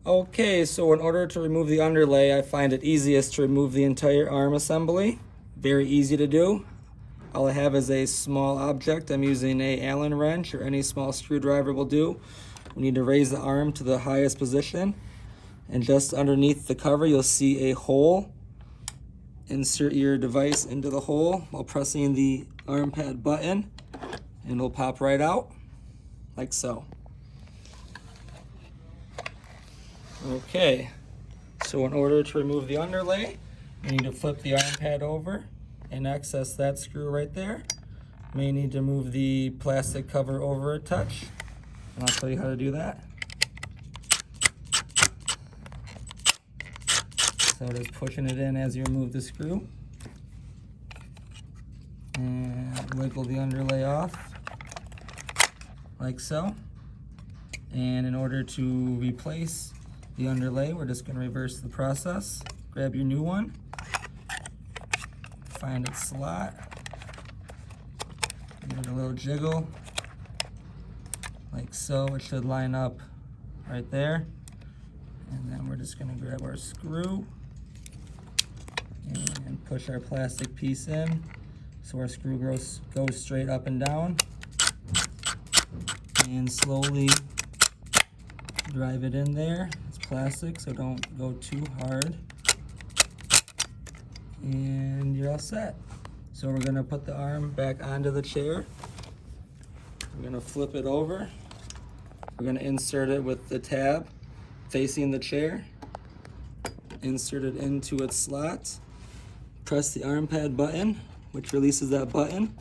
Okay, so in order to remove the underlay, I find it easiest to remove the entire arm assembly. Very easy to do. All I have is a small object. I'm using a Allen wrench, or any small screwdriver will do. We need to raise the arm to the highest position, and just underneath the cover you'll see a hole. Insert your device into the hole while pressing the arm pad button, and it'll pop right out, like so. Okay, so in order to remove the underlay, you need to flip the arm pad over and access that screw right there. You may need to move the plastic cover over a touch, and I'll show you how to do that. So just pushing it in as you remove the screw, and wiggle the underlay off, like so. And in order to replace the underlay, we're just going to reverse the process. Grab your new one, find its slot, give it a little jiggle, like so. It should line up right there. And then we're just going to grab our screw and push our plastic piece in so our screw goes straight up and down, and slowly drive it in there. It's plastic, so don't go too hard. And you're all set. So we're gonna put the arm back onto the chair. We're gonna flip it over. We're gonna insert it with the tab facing the chair. Insert it into its slot. Press the arm pad button, which releases that button.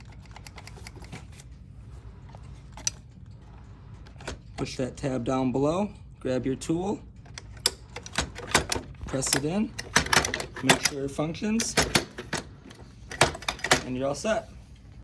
Push that tab down below. Grab your tool, press it in, make sure it functions, and you're all set.